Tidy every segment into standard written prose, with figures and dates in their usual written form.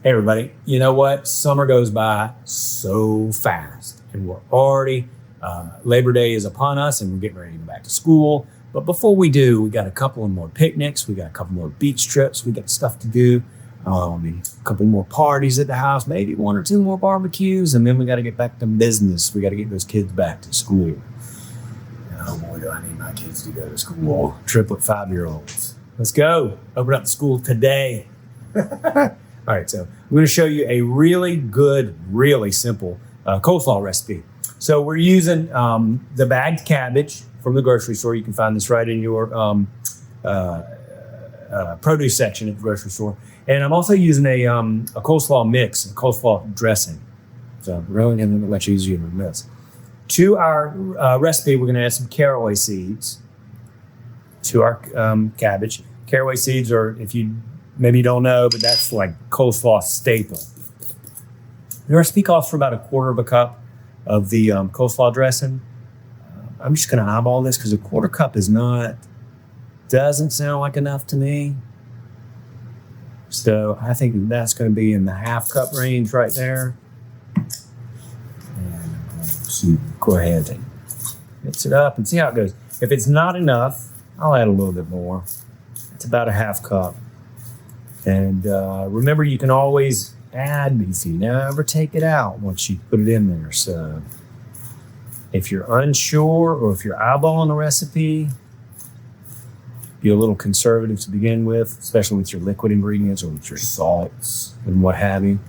Hey everybody, you know what? Summer goes by so fast and we're already, Labor Day is upon us and we're getting ready to go back to school. But before we do, we got a couple of more picnics. We got a couple more beach trips. We got stuff to do. A couple more parties at the house, maybe one or two more barbecues. And then we got to get back to business. We got to get those kids back to school. And oh boy, do I need my kids to go to school. Triplet 5-year-olds. Let's go. Open up the school today. All right, so I'm going to show you a really good, really simple coleslaw recipe. So we're using the bagged cabbage from the grocery store. You can find this right in your produce section at the grocery store. And I'm also using a coleslaw mix, a coleslaw dressing. So really going to much easier than this. To our recipe, we're going to add some caraway seeds to our cabbage. Caraway seeds are, if you maybe you don't know, but that's like coleslaw staple. The recipe calls for about 1/4 cup of the coleslaw dressing. I'm just going to eyeball this because 1/4 cup doesn't sound like enough to me. So I think that's going to be in the 1/2 cup range right there. And go ahead and mix it up and see how it goes. If it's not enough, I'll add a little bit more. It's about 1/2 cup. And remember, you can always add, but if you never take it out once you put it in there. So if you're unsure or if you're eyeballing a recipe, be a little conservative to begin with, especially with your liquid ingredients or with your salts and what have you.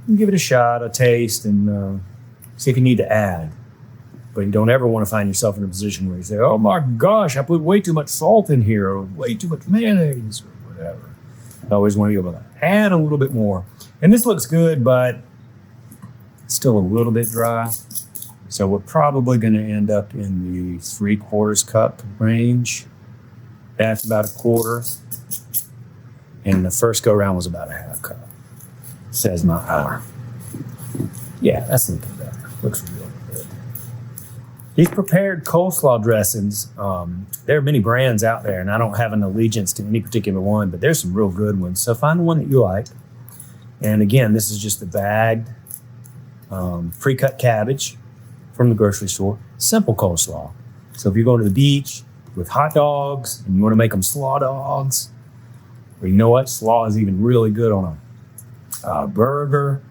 And give it a shot, a taste, and see if you need to add. But you don't ever want to find yourself in a position where you say, oh my gosh, I put way too much salt in here or way too much mayonnaise or whatever. I always want to be able to add a little bit more. And this looks good, but it's still a little bit dry. So we're probably going to end up in the 3/4 cup range. That's about 1/4. And the first go round was about 1/2 cup. Says my hour. Yeah, that's looking better. Looks really good. These prepared coleslaw dressings, there are many brands out there, and I don't have an allegiance to any particular one, but there's some real good ones. So find the one that you like. And again, this is just the bagged, pre-cut cabbage from the grocery store. Simple coleslaw. So if you're going to the beach with hot dogs and you want to make them slaw dogs, or you know what, slaw is even really good on a burger,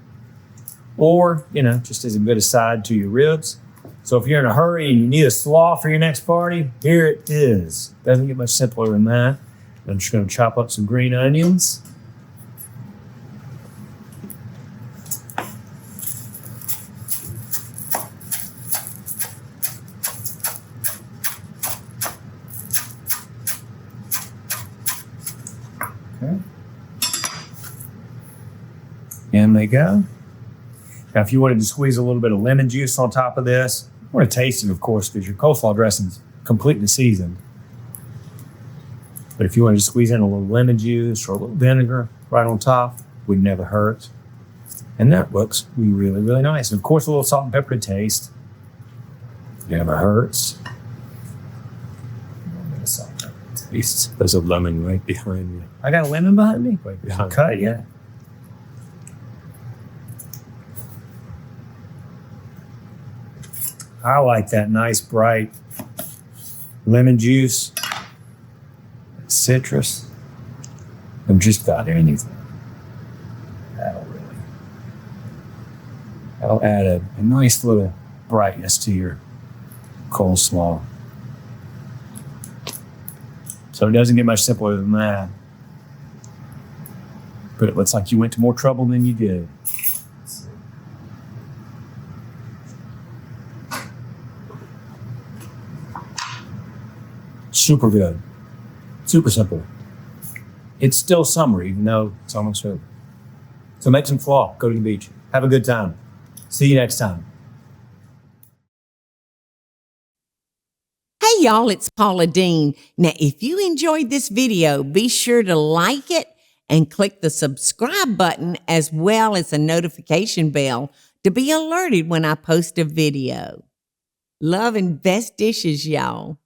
or, you know, just as a good aside to your ribs. So if you're in a hurry and you need a slaw for your next party, here it is. Doesn't get much simpler than that. I'm just going to chop up some green onions. Okay. And they go. Now, if you wanted to squeeze a little bit of lemon juice on top of this, you want to taste it, of course, because your coleslaw dressing's completely seasoned. But if you wanted to squeeze in a little lemon juice or a little vinegar right on top, would never hurt. And that looks really, really nice. And of course, a little salt and pepper to taste. Never hurts. Salt and pepper to taste. There's a lemon right behind me. I got a lemon behind me? Right behind cut, yeah. I like that nice, bright lemon juice, citrus, and just about anything. That'll add a nice little brightness to your coleslaw. So it doesn't get much simpler than that. But it looks like you went to more trouble than you did. Super good. Super simple. It's still summer, even though it's almost over. So make some slaw. Go to the beach. Have a good time. See you next time. Hey y'all, it's Paula Deen. Now, if you enjoyed this video, be sure to like it and click the subscribe button as well as the notification bell to be alerted when I post a video. Love and best dishes, y'all.